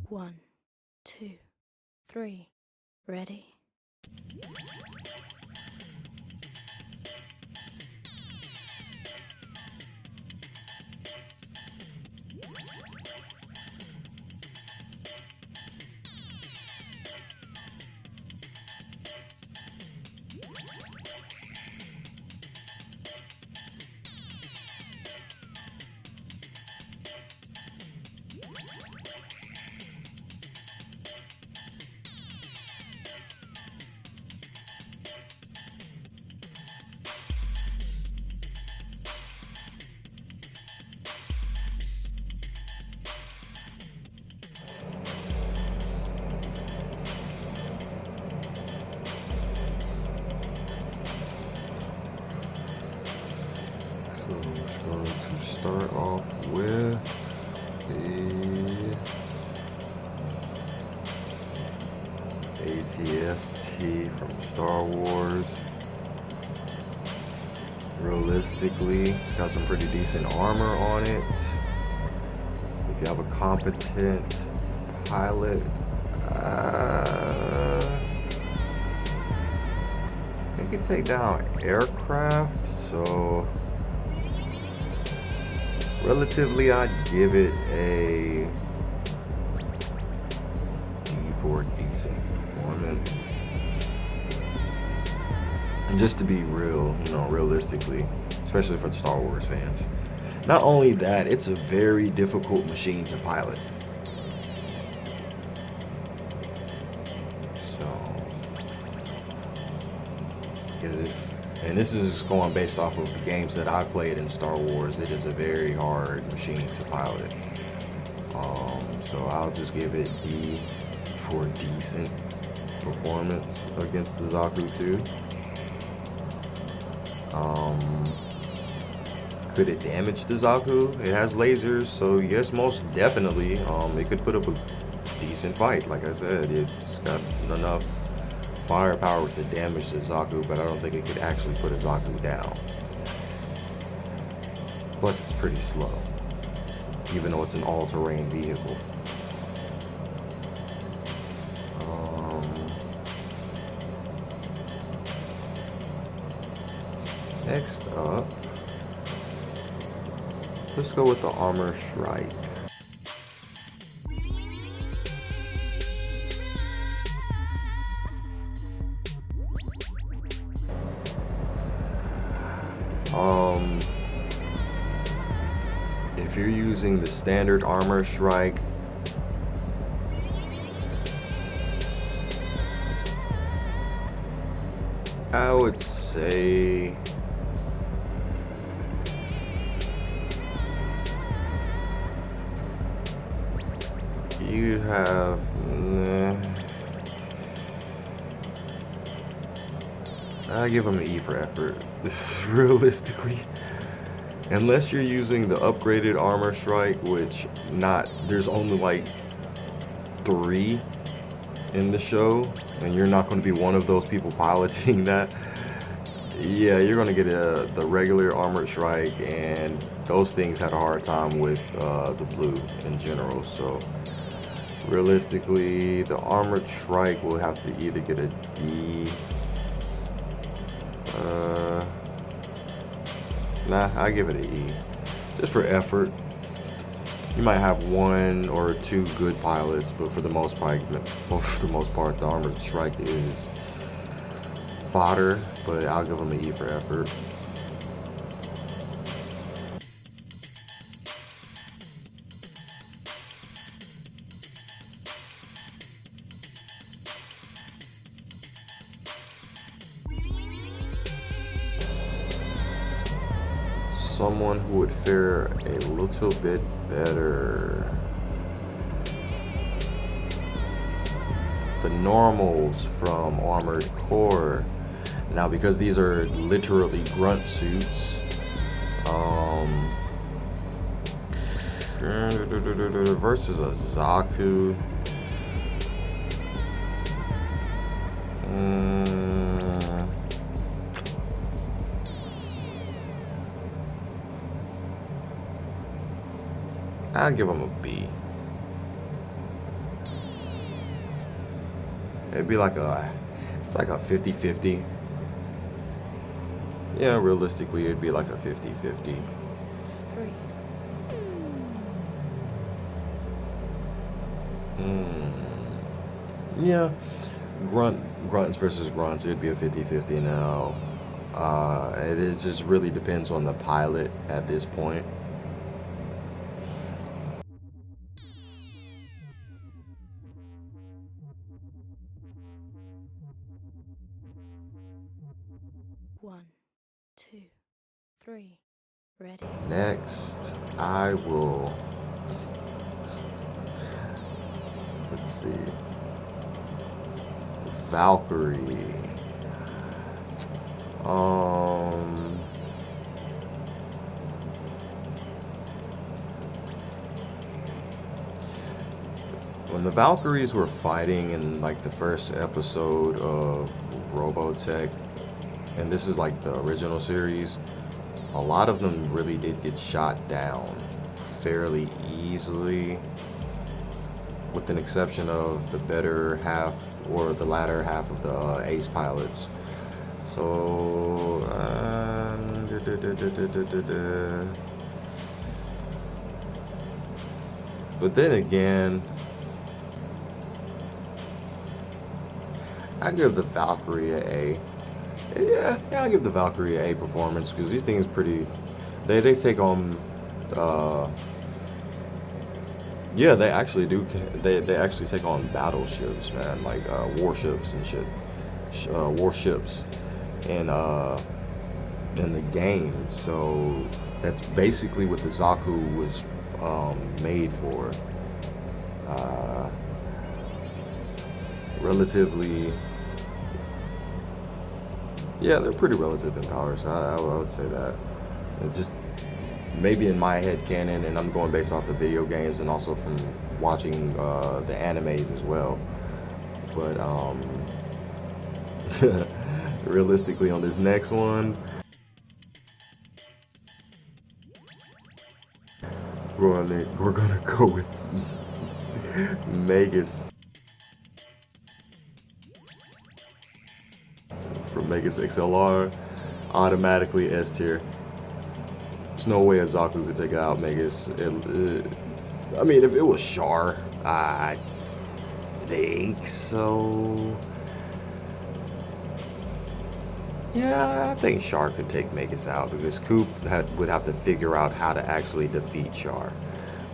One, two, three, ready? So it's going to start off with the ATST from Star Wars. Realistically, it's got some pretty decent armor on it. If you have a competent pilot, it can take down aircraft, so relatively I'd give it a D for decent performance. And just to be real, realistically, especially for the Star Wars fans. Not only that, it's a very difficult machine to pilot. And this is going based off of the games that I've played in Star Wars. It is a very hard machine to pilot. So I'll just give it D for decent performance against the Zaku 2. Could it damage the Zaku? It has lasers, so yes, most definitely. It could put up a decent fight. Like I said, it's got enough firepower to damage the Zaku, but I don't think it could actually put a Zaku down. Plus, it's pretty slow, even though it's an all-terrain vehicle. Next up, let's go with the Armor Strike. If you're using the standard Armor Strike, I would say you have I give them an E for effort. This is realistically, unless you're using the upgraded Armor Strike, which there's only like 3 in the show, and you're not going to be one of those people piloting that. Yeah, you're going to get the regular Armored Strike, and those things had a hard time with the blue in general. So realistically, the Armored Strike will have to either get a D. I give it an E, just for effort. You might have 1 or 2 good pilots, but for the most part, the Armored Strike is fodder. But I'll give them an E for effort. Someone who would fare a little bit better. The normals from Armored Core. Now, because these are literally grunt suits, versus a Zaku, Mm, I'll give him a B. It'd be like it's like a 50-50. Yeah, realistically, it'd be like a 50-50. 2, 3. Yeah, grunts versus grunts, it'd be a 50-50 now. It just really depends on the pilot at this point. One, 2, 3. Ready. Next, I will. Let's see. The Valkyrie. When the Valkyries were fighting in like the first episode of Robotech, and this is like the original series, a lot of them really did get shot down fairly easily, with an exception of the better half or the latter half of the ace pilots. So, but then again, I give the Valkyrie a A. Yeah, I'll give the Valkyrie a performance because these things pretty. They take on. Yeah, they actually do. They actually take on battleships, man, like warships and shit. Warships, and in the game. So that's basically what the Zaku was made for. Relatively. Yeah, they're pretty relative in power, so I would say that. It's just maybe in my head canon, and I'm going based off the video games and also from watching the animes as well. But realistically, on this next one, we're gonna go with Mexhs from Mexhs XLR, automatically S tier. There's no way a Zaku could take out Mexhs. I mean, if it was Char, I think so. Yeah, I think Char could take Mexhs out because Coop would have to figure out how to actually defeat Char.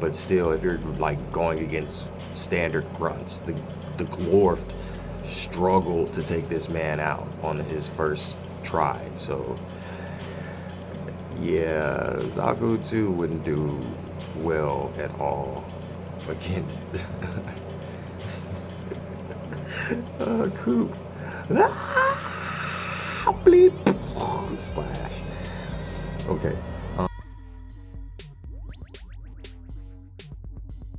But still, if you're like going against standard grunts, the Glorft struggled to take this man out on his first try. So yeah, Zaku 2 wouldn't do well at all against Coop. Bleep. Splash. Okay.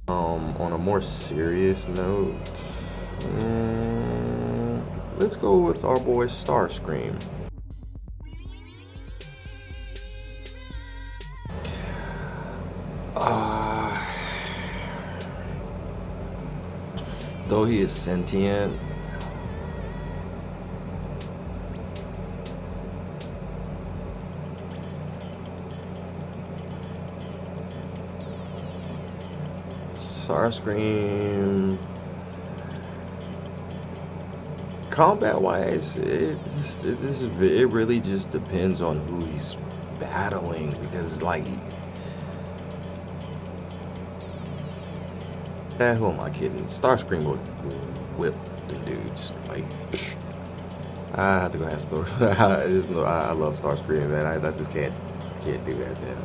On a more serious note, let's go with our boy Starscream. Though he is sentient, Starscream, combat wise, it really just depends on who he's battling, because like, who am I kidding? Starscream would whip the dudes. Like, I have to go ahead and I love Starscream, man. I just can't do that to him.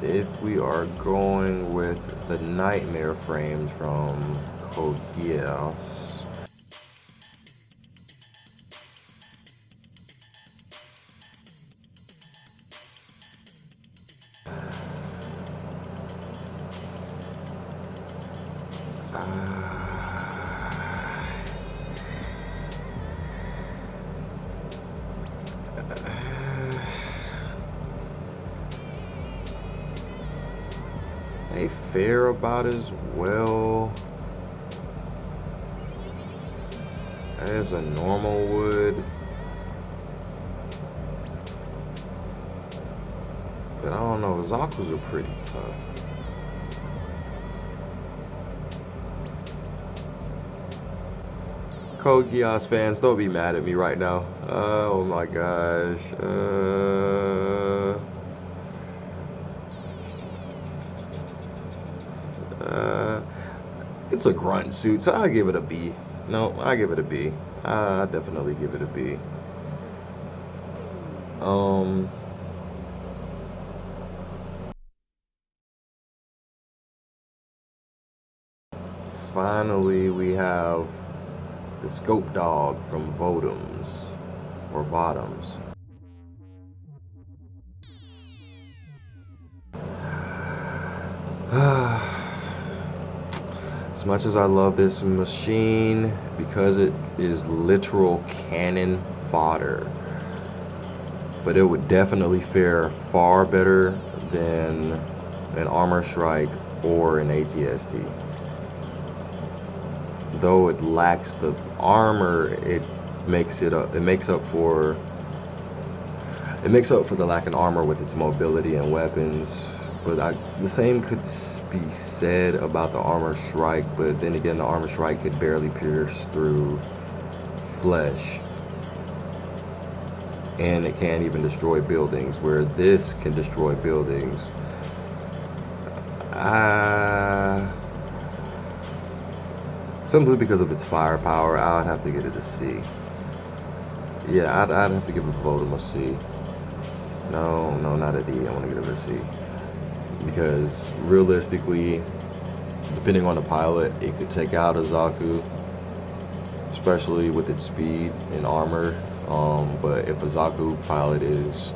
If we are going with the Nightmare frames from Code Geass, They fare about as well as a normal would. But I don't know, Zakus are pretty tough. Code Geass fans, don't be mad at me right now. Oh my gosh. It's a grunt suit, so I'll give it a B. No, I give it a B. I definitely give it a B. Finally, we have the Scope Dog from Vodums, or Vodums. As much as I love this machine, because it is literal cannon fodder, but it would definitely fare far better than an Armor Strike or an ATST. Though it lacks the armor, it makes up for the lack of armor with its mobility and weapons. But the same could be said about the Armor Strike, but then again, the Armor Strike could barely pierce through flesh. And it can't even destroy buildings, where this can destroy buildings. Simply because of its firepower, I'd have to get it a C. Yeah, I'd have to give a Vodum a C. No, not a D. I want to give it a C. Because realistically, depending on the pilot, it could take out a Zaku, especially with its speed and armor. But if a Zaku pilot is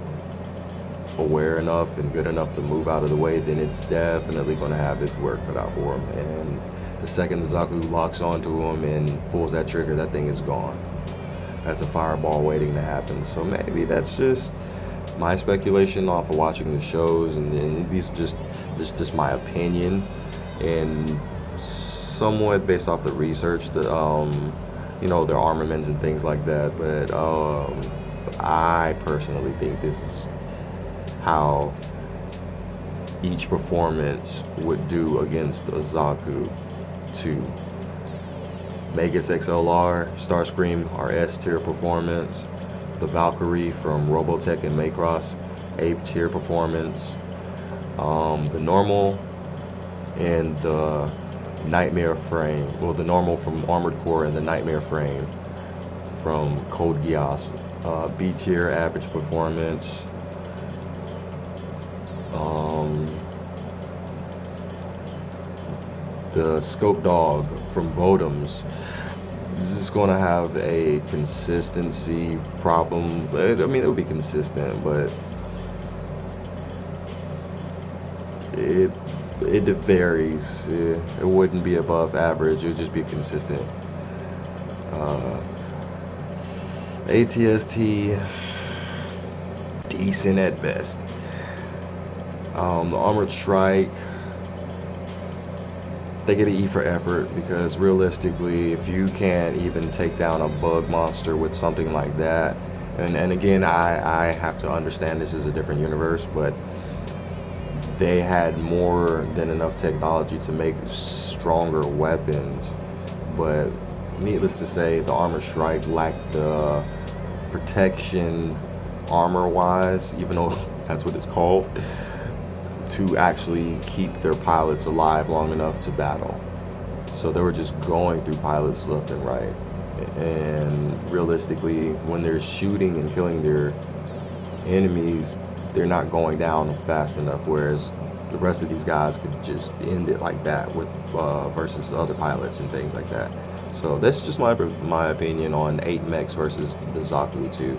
aware enough and good enough to move out of the way, then it's definitely going to have its work cut out for him. And the second the Zaku locks onto him and pulls that trigger, that thing is gone. That's a fireball waiting to happen. So maybe that's just my speculation off of watching the shows, and then these just my opinion, and somewhat based off the research that their armaments and things like that. But I personally think this is how each performance would do against a Zaku 2. Mexhs XLR, Starscream, our S tier performance. The Valkyrie from Robotech and Macross, A tier performance. The normal and the Nightmare frame. Well, the normal from Armored Core and the Nightmare frame from Code Geass. B tier average performance. The Scope Dog from Vodums. This is going to have a consistency problem. It'll be consistent, but it varies. It wouldn't be above average. It would just be consistent. ATST, decent at best. The Armored Strike, they get an E for effort, because realistically, if you can't even take down a bug monster with something like that, and again, I have to understand this is a different universe, but they had more than enough technology to make stronger weapons. But needless to say, the Armored Strike lacked the protection armor-wise, even though that's what it's called, to actually keep their pilots alive long enough to battle. So they were just going through pilots left and right. And realistically, when they're shooting and killing their enemies, they're not going down fast enough, whereas the rest of these guys could just end it like that with versus other pilots and things like that. So that's just my opinion on 8 Mechs versus the Zaku 2.